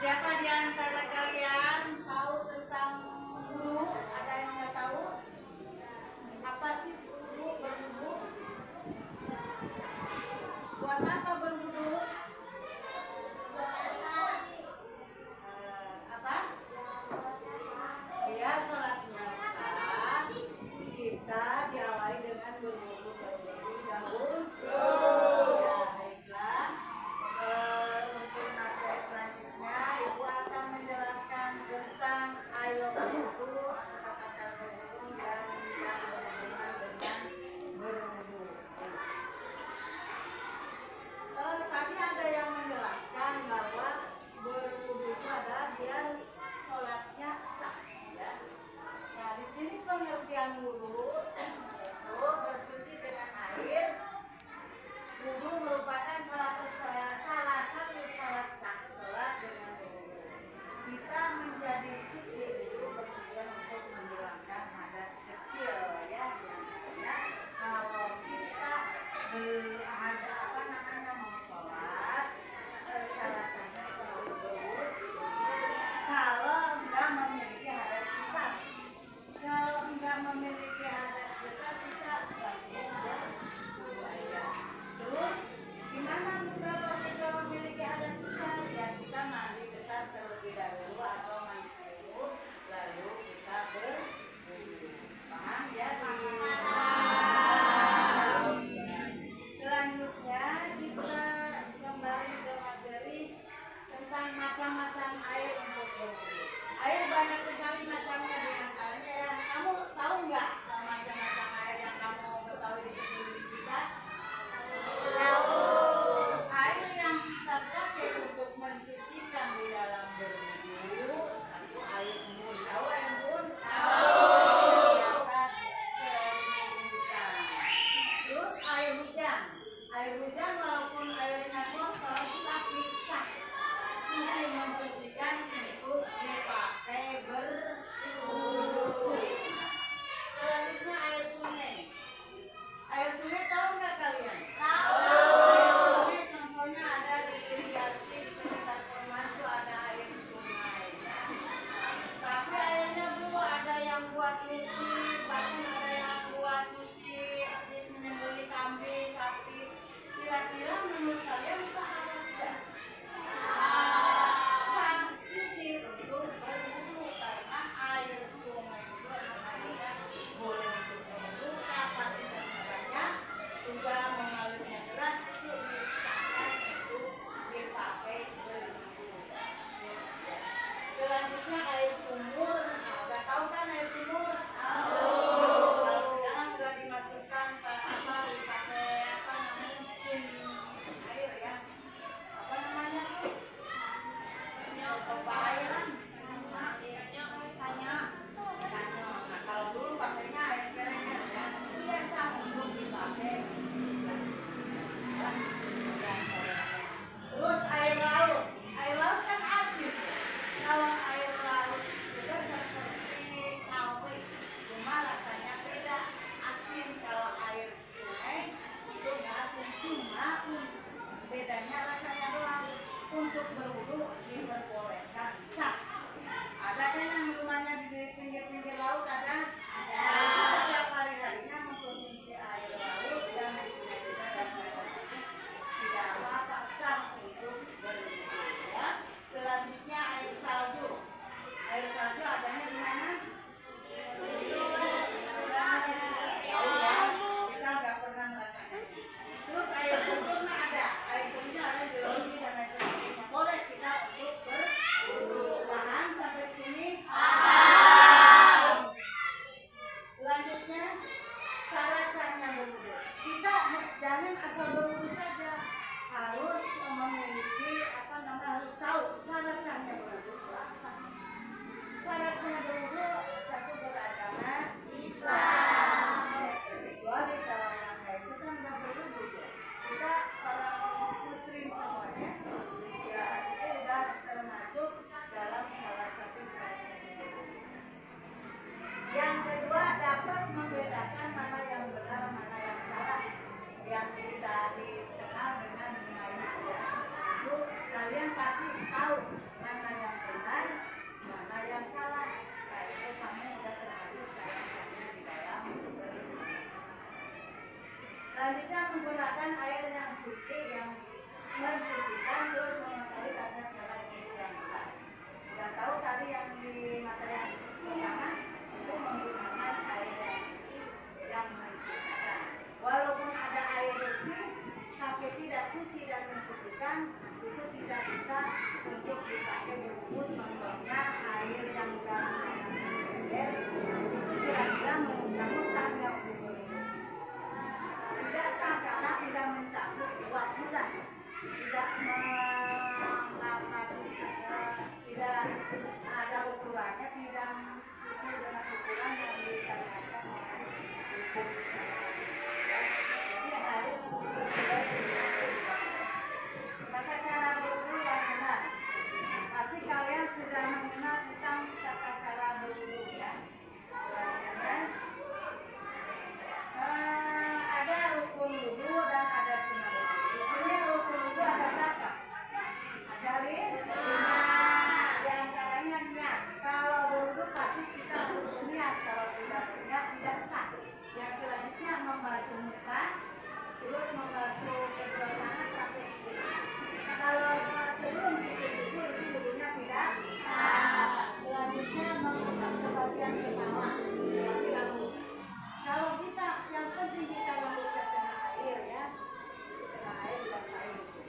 Siapa di antara kalian tahu tentang wudu? Ada yang nggak tahu? Apa sih wudu, berwudu? Buat apa berwudu? Apa? Biar sholatnya sah. Kita diawali dengan berwudu terlebih dahulu. Ya, baiklah. Untuk materi selanjutnya, Ibu akan menjelaskan tentang ayat wudu, kata-kata berwudu dan yang berhubungan dengan berwudu. Tadi ada yang menjelaskan bahwa berwudu itu adalah biar sholatnya sah. Ya. Nah, di sini pengertian wudu itu bersuci dengan air. Wudu merupakan salah satu salat sah, sholat dengan wudu. Kita menjadi suci itu bertujuan untuk menghilangkan hadas kecil, ya. Ya. Kalau kita mau sholat, salat sahnya itu harus berwudu. Kalau enggak memiliki hadas besar, kita langsung berwudu aja. Terus gimana Selanjutnya menggunakan air yang suci yang mensucikan terus mengetahui tata cara wudhu yang benar. Sudah tahu tadi yang di materi yang pertama itu menggunakan air yang suci yang mensucikan. Walaupun ada air bersih tapi tidak suci dan mensucikan, itu tidak bisa untuk dipakai berwudhu. Contohnya air yang dalam ember itu kira-kira kamu sah nggak wudhu? Tidak sah karena tidak mencakup dua bulan, tidak tidak ada ukurannya, tidak sesuai dengan ukuran yang disyariatkan oleh hukum syariat. Jadi harus sesuai dengan tata cara berwudu yang benar. Pasti kalian sudah mengenal tentang tata cara berwudu ya. Ada rukun wudu dan ada sunnah wudu. Di sini rukun wudu ada berapa? Dari di antaranya niat. Kalau berwudu pasti kita harus niat. Kalau tidak berniat tidak sah. Yang selanjutnya membasuh muka, terus membasuh kedua tangan sampai siku-siku. Kalau sebelum siku-siku itu wudunya tidak sah. Selanjutnya mengusap sebagian kepala, berarti rambut. Kalau kita yang penting kita rambutnya kena air ya, kena air dibasahin itu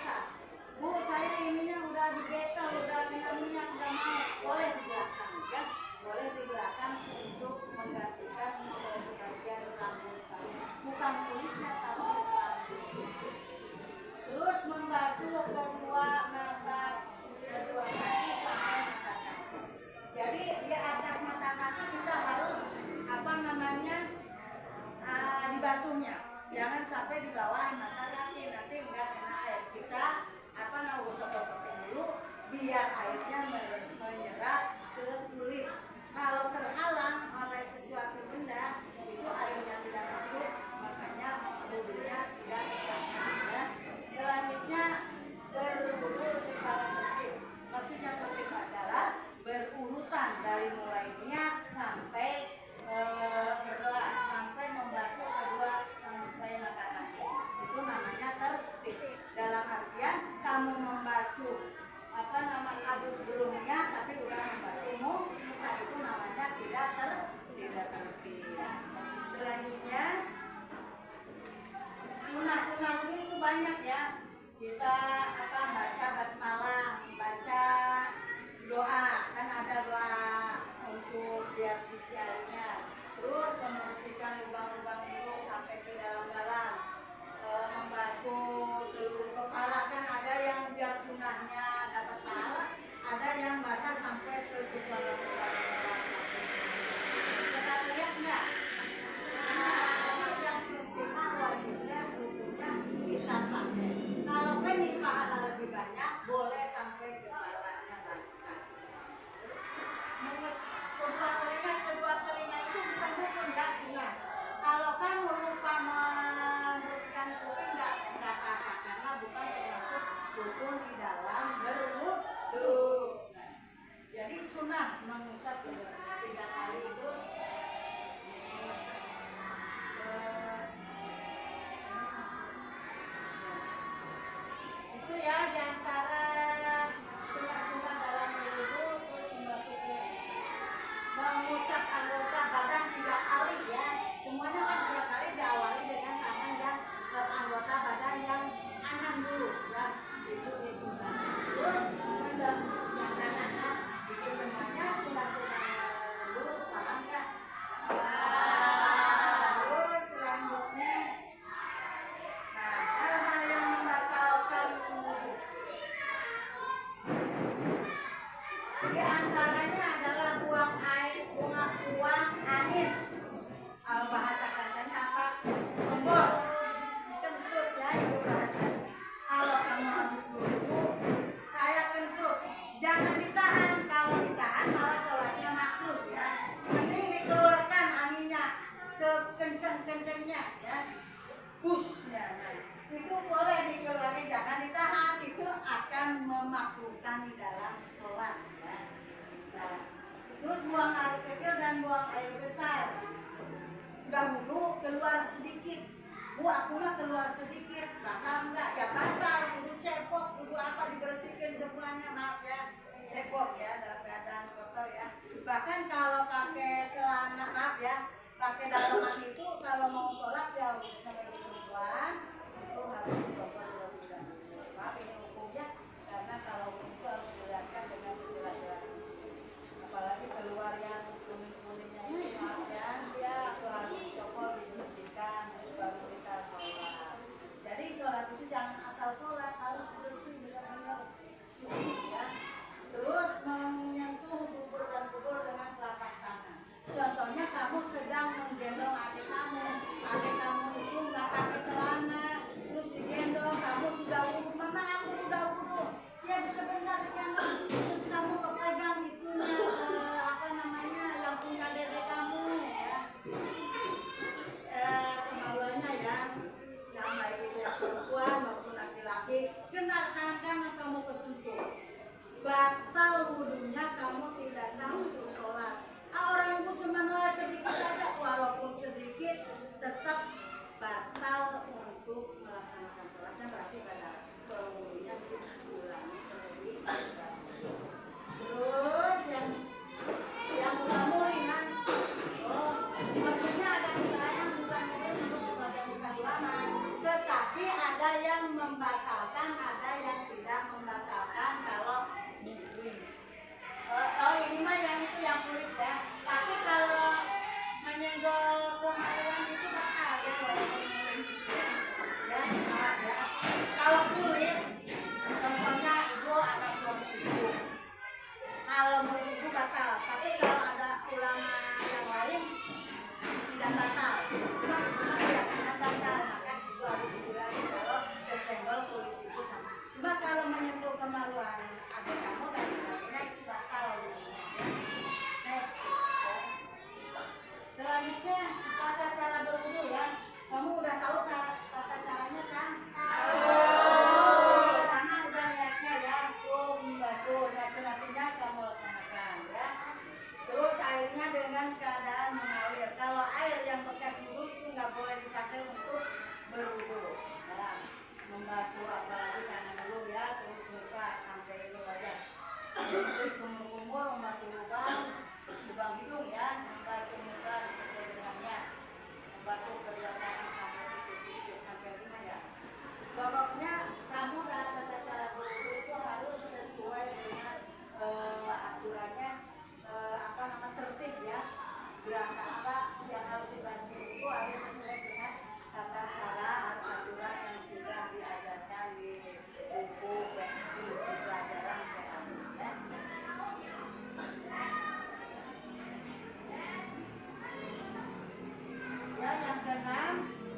sah. Bu, saya ininya udah dibetel, udah kena minyak, udah mau, boleh di belakang ya, boleh di belakang untuk menggantikan sebagian rambut kamu, bukan kulitnya tapi rambut. Terus membasuh kedua mata, kedua kaki sampai mata kaki. Jadi di atas mata kaki kita harus dibasuhnya, jangan sampai di bawah mata kaki, nanti enggak kena air. Kita gosok-gosokin dulu biar airnya menyerap ke kulit. Kalau terhalang oleh sesuatu benda itu airnya tidak masuk, makanya wudunya tidak sah ya. Selanjutnya berwudu secara tertib. Maksudnya tertib adalah berurutan dari mulai niat sampai berdoa, sampai membasuh kedua sampai mata kaki. Itu namanya tertib. Dalam artian kamu membasuh belum niat tapi udah membasuh muka, itu namanya tidak tertib. Selanjutnya sunah-sunah itu banyak ya. Kita baca basmalah, baca doa, kan ada doa untuk biar suci airnya. Terus membersihkan lubang-lubang itu sampai ke dalam-dalam, membasuh seluruh kepala, kan ada yang biar sunahnya dapat pahala, ada yang basah sampai sekepala-kepala. Kita lihat nggak? Yang pertama wajibnya wudunya kita pakai. Kalau pengen pahala lebih banyak, boleh sampai kepalanya basah. Kedua telinga itu bukan rukun ya, sunnah. Kalau kamu lupa membersihkan kuping nggak apa-apa, karena bukan termasuk rukun di dalam berwudu. Jadi sunnah mengusap 3 kali terus itu ya diantara sunnah-sunnah dalam berwudu. Terus mengusap anggota badan 3 kali ya, semuanya kan 3 kali diawali dengan tangan dan anggota badan yang kanan dulu ya, itu sunnah. Terus yang kanan itu semuanya sunnah-sunnah dulu, paham nggak? Terus selanjutnya hal-hal yang membatalkan wudu di antaranya adalah buang angin. Bahasa kasarnya apa? Gembos. Kentut ya itu bahasa. Kalau kamu habis wudu, saya kentut. Jangan ditahan. Kalau ditahan malah sholatnya makruh ya. Mending dikeluarkan anginnya sekencang-kencangnya ya. Pushnya. Itu boleh dikeluarkan, jangan ditahan. Itu akan memakruhkan di dalam sholat ya. Nah, terus buang air kecil dan buang air besar. Udah wudu keluar sedikit, Bu, aku mah keluar sedikit, bakal enggak? Ya batal, kudu cepok, kudu apa dibersihkan semuanya, maaf ya, cepok ya dalam keadaan kotor ya. Bahkan kalau pakai celana, maaf ya, pakai dalaman itu kalau mau sholat ya khususnya bagi perempuan itu harus dicopot terlebih dahulu. Maaf ini hukumnya, karena kalau itu harus dijelaskan dengan sejelas-jelasnya. Apalagi keluar yang kuning-kuningnya itu, maaf ya, itu harus dicopot, dibersihkan, terus baru kita sholat. Jadi sholat itu jangan asal sholat, harus bersih, benar-benar suci ya. Terus menyentuh dubur dan kubur dengan telapak tangan. Contohnya kamu sedang menggendong adik kamu itu nggak pakai celana, terus digendong, kamu sudah wudu, mama aku udah wudu, ya sebentar digendong, terus kamu pegang itunya apa namanya yang punya dedek kamu ya, kemaluannya ya, yang baik itu yang perempuan maupun laki-laki, kena tangan kamu kesentuh, batal wudunya, kamu tidak sah untuk sholat. Orang itu cuma nolak sedikit saja, walaupun sedikit tetap batal untuk melaksanakan sholatnya, berarti pada wudunya diulangi terlebih dahulu. Terus yang kamu ringan, maksudnya ada yang bukan untuk sebagian besar ulama, tetapi ada yang membatalkan, ada yang tidak membatalkan kalau mungkin. Oh ini mah yang itu yang kulit ya. Tapi kalau menyenggol kemaluan itu batal ya, walaupun kulit ya, maaf ya. Kalau kulit, contohnya ibu ada suami ibu. Kalau mulut ibu batal. Tapi kalau ada ulama yang lain tidak batal. Cuma ya tidak batal, maka ibu harus dibilangin kalau kesenggol kulit ibu sama. Cuma kalau menyentuh kemaluan adik kamu dan sebagainya itu batal. Next ya. Selanjutnya tata cara berwudu ya. Kamu udah tahu tata caranya kan? Pertama udah niatnya ya, terus membasuh, nasi-nasinya kamu laksanakan ya. Terus airnya dengan keadaan mengalir. Kalau air yang bekas wudu itu nggak boleh dipakai untuk berwudu. Nah, membasuh apalagi tangan dulu ya, terus muka sampai ini wajah. Terus kumur-kumur membasuh lubang hidung ya, membasuh muka disertai dengannya, membasuh kedua tangan sampai siku-siku sampai lima ya. Pokoknya kamu dalam tata cara berwudu itu harus sesuai dengan aturannya, apa nama tertib ya. Gerakan apa yang harus dibasuh itu harus sesuai dengan tata cara aturan yang sudah diajarkan di buku di pelajaran ya. Ya, yang keenam,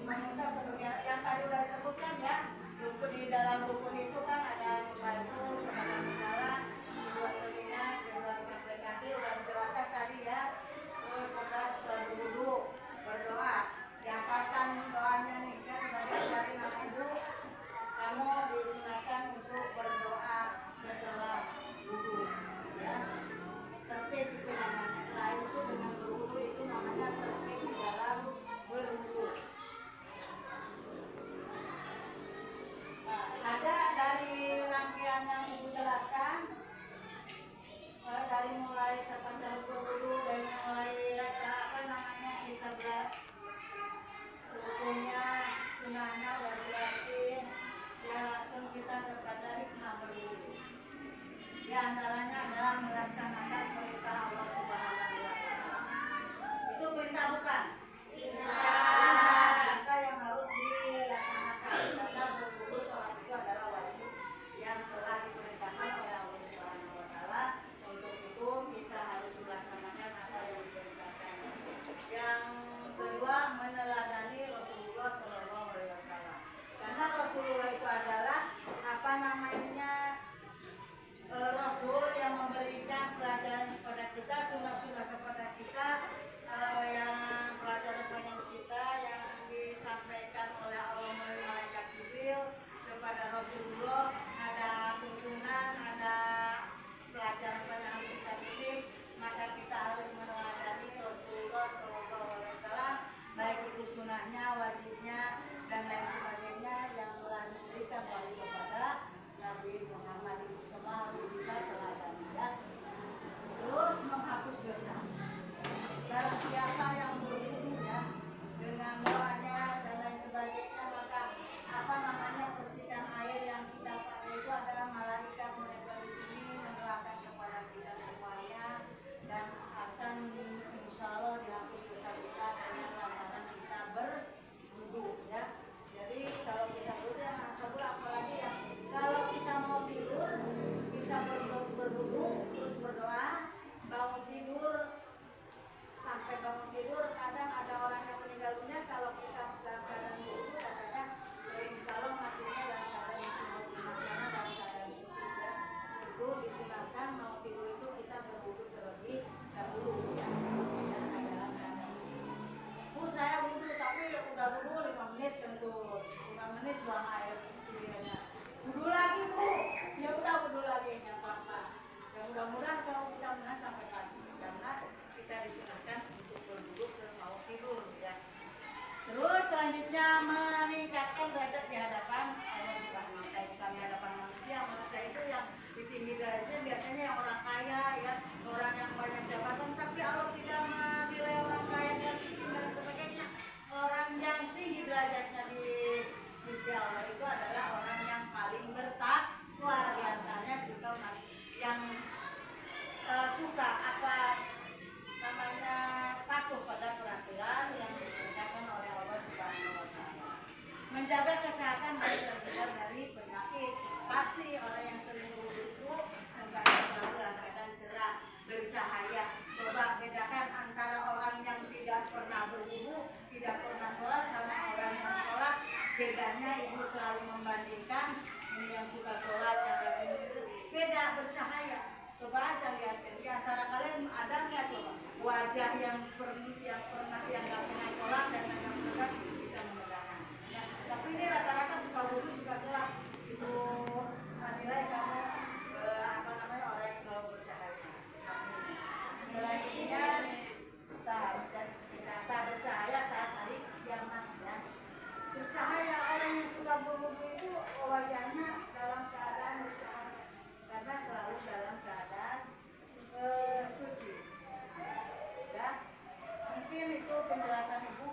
mengusap sebagian yang tadi udah disebutkan ya. Buku di dalam rukun itu kan ada membasuh sebagian kepala, kedua telinga, kedua sampai kaki udah dijelaskan tadi ya. Terus membahas berwudu, berdoa. Dihafalkan doanya nih kan sebagai dari nama ibu. Kamu disunahkan untuk berdoa setelah wudu ya. Tertib itu namanya. Nah itu dengan berwudu itu namanya tertib di dalam berwudu. Nah, ada dari rangkaian yang ibu jelaskan, dari mulai tata cara berwudu, dari mulai apa namanya kita belajar rukunnya, sunahnya udah jelasin, ya langsung kita kepada hikmah berwudu. Di antaranya adalah melaksanakan perintah Allah Subhanahu wa Ta'ala. Itu perintah bukan? Perintah yang harus dilaksanakan, karena berwudu sholat itu adalah wajib yang telah diperintahkan oleh Allah Subhanahu wa Ta'ala. Untuk itu kita harus melaksanakan apa yang diperintahkan. Yang kedua, meneladani Rasulullah SAW. Karena Rasulullah itu adalah apa namanya, Rasul yang memberikan pelajaran kepada kita, sunnah-sunnah kepada kita, yang pelajaran kita yang disampaikan oleh Allah melalui malaikat Jibril kepada Rasulullah. Ada tuntunan, ada pelajaran yang harus kita pilih, maka kita harus meneladani Rasulullah SAW, baik itu sunnahnya, wajibnya, dan tujuannya meningkatkan derajat di hadapan Allah Subhanahu wa taala, bukan di hadapan manusia. Manusia itu yang ditinggi derajatnya biasanya yang orang kaya ya, orang yang banyak jabatan, tapi Allah tidak menilai orang kaya dan miskin dan sebagainya. Orang yang tinggi derajatnya di sisi Allah itu adalah orang yang paling bertakwa, di antaranya suka yang suka apa namanya patuh pada peraturan yang diperintahkan oleh Allah Subhanahu wa taala. Menjaga kesehatan dan terhindar dari penyakit. Pasti orang yang sering berwudu itu mukanya selalu dalam keadaan cerah, bercahaya. Coba bedakan antara orang yang tidak pernah berwudu, tidak pernah sholat sama orang yang sholat. Bedanya ibu selalu membandingkan ini yang suka sholat, yang rajin itu beda bercahaya. Coba aja lihat di antara kalian ada nggak coba wajah yang pernah yang nggak pernah sholat dan yang pernah bisa membedakan. Ya, tapi ini rata-rata suka wudu suka sholat. Ibu nilai kamu apa namanya orang yang selalu bercahaya. Nilai ininya tak bercahaya saat hari kiamat ya. Bercahaya orang yang suka berwudu itu wajahnya dalam keadaan bercahaya karena selalu dalam keadaan suci ya. Mungkin itu penjelasan ibu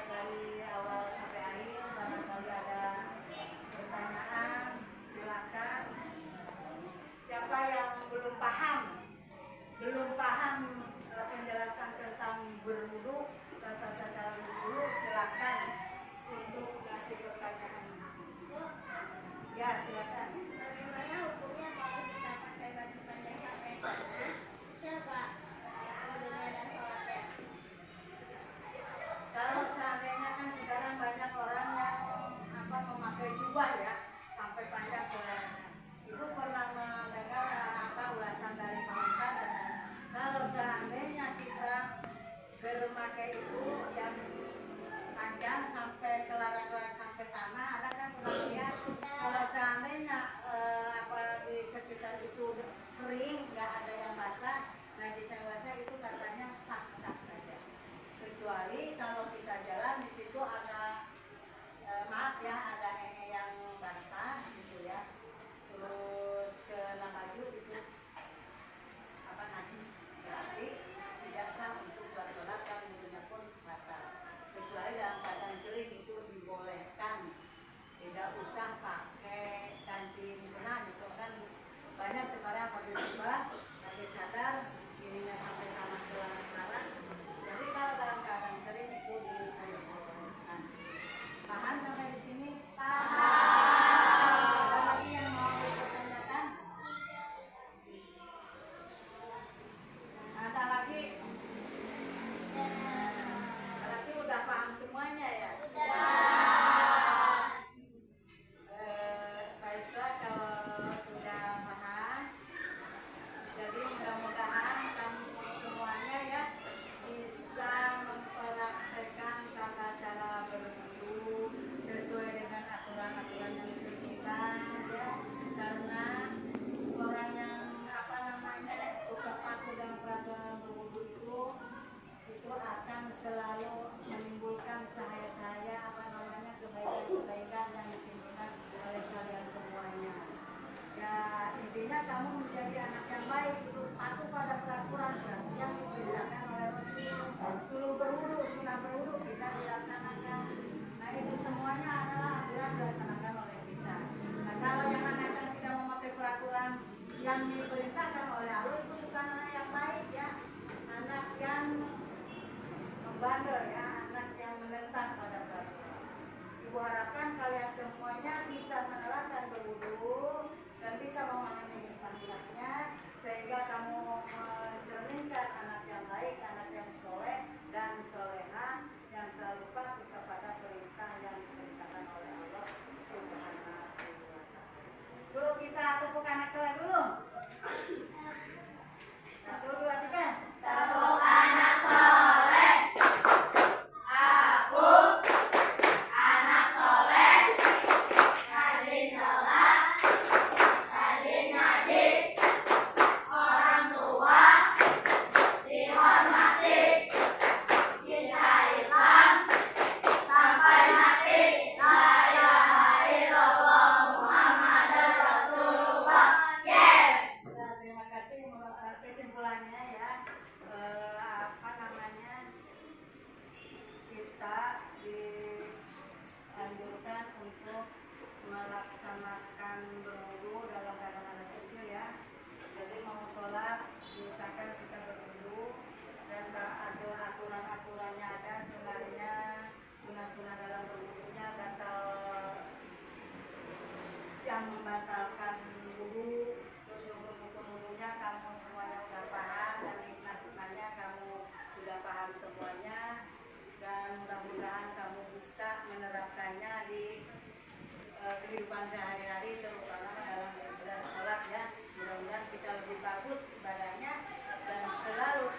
dari awal sampai akhir. Barangkali ada pertanyaan silakan. Siapa yang belum paham penjelasan tentang berwudu, tata cara berwudu, silakan untuk kasih pertanyaan. Ya silakan. Bagaimana hukumnya kalau kita pakai baju pendek sampai tanah? Siapa wudunya dan sholatnya? Kalau seandainya kan sekarang banyak orang yang memakai jubah ya sampai panjang ke lehernya. Ibu pernah mendengar ulasan dari Pak Ustadz, kalau seandainya kita bermakai itu yang panjang sampai kelarak-kelarak sampai tanah, ada kan pernah lihat kalau seandainya di sekitar itu kering, nggak ada yang basah, nah di basah itu katanya sah-sah saja. Kecuali kalau kita jalan di situ ada maaf ya, ada yang basah gitu ya, terus kena baju itu najis, jadi tidak sah untuk bersolat dan wudunya pun batal. Kecuali dalam keadaan kering itu dibolehkan, tidak usah pakai ganti mukena gitu kan. Banyak sekarang pakai jubah, pakai cadar, ininya sampai tanah kelang-kelang. Jadi kalau dalam keadaan kering itu dibolehkan. Paham sampai di sini? Paham. Ada lagi yang mau dipertanyakan? Ada lagi? Berarti udah paham semuanya ya? Baiklah kalau sudah paham. Jadi mudah-mudahan kamu semuanya ya bisa mempraktekkan tata cara berwudu sesuai dengan aturan-aturan yang diberikan ya. Karena orang yang suka patuh dengan peraturan berwudu itu akan selalu menimbulkan cahaya-cahaya kebaikan-kebaikan yang ditimbulkan oleh kalian semuanya. Ya intinya kamu menjadi anak yang baik itu patuh pada peraturan yang diperintahkan oleh Rasul. Suruh berwudu, sunnah berwudu kita dilaksanakan. Nah itu semuanya adalah aturan dilaksanakan oleh kita. Nah kalau yang anak yang tidak memakai peraturan yang diperintahkan oleh Allah itu bukan anak yang baik ya, anak yang membandel ya. semuanya, dan mudah-mudahan kamu bisa menerapkannya di kehidupan sehari-hari, terutama dalam beribadah sholat ya. Mudah-mudahan kita lebih bagus ibadahnya dan selalu